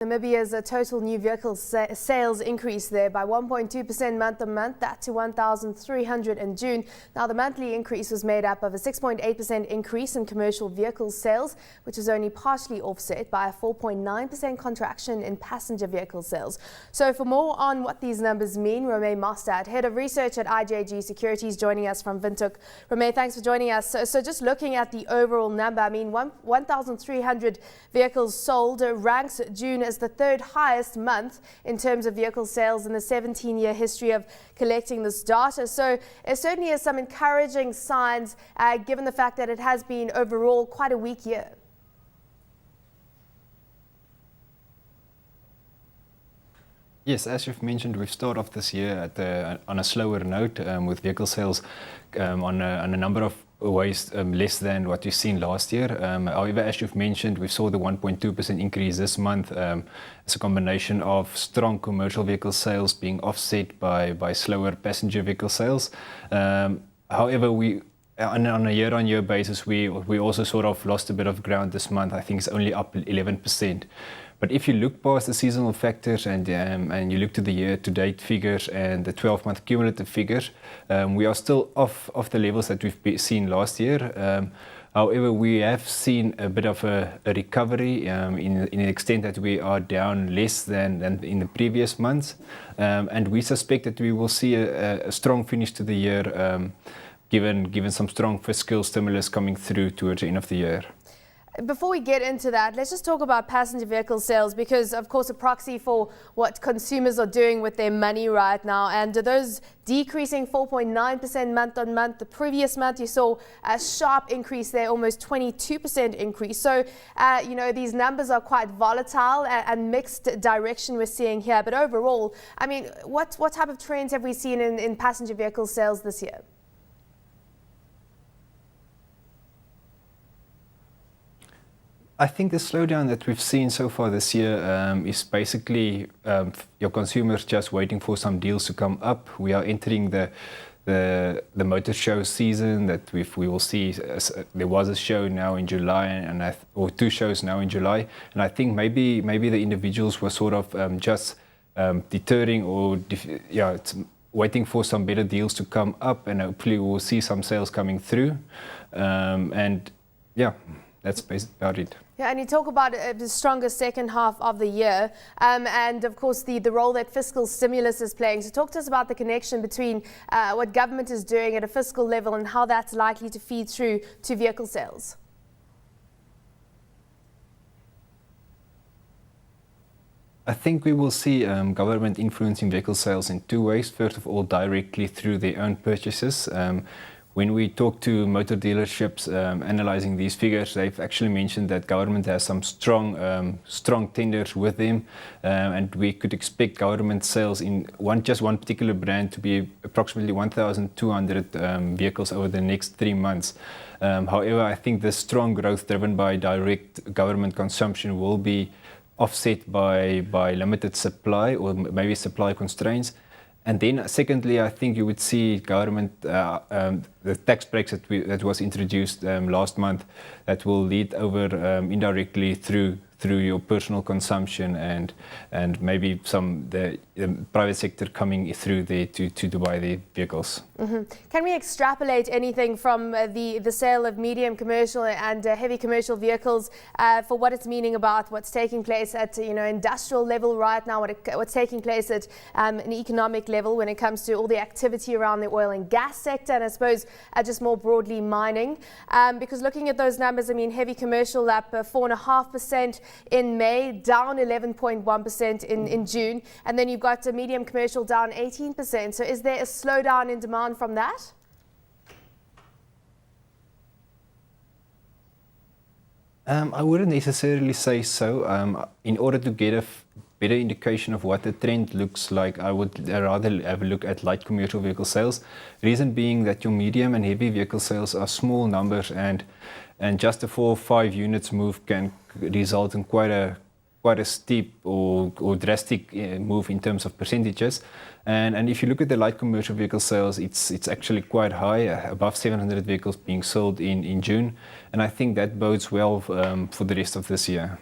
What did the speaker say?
Namibia's total new vehicle sales increased there by 1.2% month on month, that to 1,300 in June. Now, the monthly increase was made up of a 6.8% increase in commercial vehicle sales, which was only partially offset by a 4.9% contraction in passenger vehicle sales. So for more on what these numbers mean, Romay Mostad, Head of Research at IJG Securities, joining us from Windhoek. Romay, thanks for joining us. So just looking at the overall number, I mean, 1,300 vehicles sold ranks June as the third highest month in terms of vehicle sales in the 17-year history of collecting this data. So it certainly is some encouraging signs given the fact that it has been overall quite a weak year. Yes, as you've mentioned, we've started off this year on a slower note with vehicle sales on a number of ways less than what we've seen last year. However, as you've mentioned, we saw the 1.2% increase this month. It's a combination of strong commercial vehicle sales being offset by slower passenger vehicle sales. However, on a year-on-year basis, we also sort of lost a bit of ground this month. I think it's only up 11%. But if you look past the seasonal factors and you look to the year-to-date figures and the 12-month cumulative figures, we are still off the levels that we've seen last year. However, we have seen a bit of a recovery in the extent that we are down less than in the previous months. And we suspect that we will see a strong finish to the year, given some strong fiscal stimulus coming through towards the end of the year. Before we get into that, let's just talk about passenger vehicle sales because, of course, a proxy for what consumers are doing with their money right now. And those decreasing 4.9% month on month. The previous month, you saw a sharp increase there, almost 22% increase. So, these numbers are quite volatile and mixed direction we're seeing here. But overall, I mean, what type of trends have we seen in passenger vehicle sales this year? I think the slowdown that we've seen so far this year is basically your consumers just waiting for some deals to come up. We are entering the motor show season that we will see. There was a show now in July or two shows now in July, and I think maybe the individuals were sort of just deterring or waiting for some better deals to come up, and hopefully we'll see some sales coming through. That's basically about it. Yeah, and you talk about the stronger second half of the year and, of course, the role that fiscal stimulus is playing. So talk to us about the connection between what government is doing at a fiscal level and how that's likely to feed through to vehicle sales. I think we will see government influencing vehicle sales in two ways. First of all, directly through their own purchases. When we talk to motor dealerships analyzing these figures, they've actually mentioned that government has some strong tenders with them, and we could expect government sales in just one particular brand to be approximately 1,200 vehicles over the next 3 months. However, I think the strong growth driven by direct government consumption will be offset by limited supply or maybe supply constraints. And then, secondly, I think you would see government, the tax breaks that was introduced last month, that will lead over indirectly through your personal consumption and maybe the private sector coming through there to buy the vehicles. Mm-hmm. Can we extrapolate anything from the sale of medium commercial and heavy commercial vehicles for what it's meaning about what's taking place at industrial level right now, what's taking place at an economic level when it comes to all the activity around the oil and gas sector, and I suppose just more broadly mining? Because looking at those numbers, I mean, heavy commercial up 4.5% in May, down 11.1% in June, and then you've got a medium commercial down 18%. So is there a slowdown in demand from that? I wouldn't necessarily say so. In order to get a better indication of what the trend looks like, I would rather have a look at light commercial vehicle sales. Reason being that your medium and heavy vehicle sales are small numbers, and just a 4 or 5 units move can result in quite a steep or drastic move in terms of percentages. And if you look at the light commercial vehicle sales, it's actually quite high, above 700 vehicles being sold in June. And I think that bodes well for the rest of this year.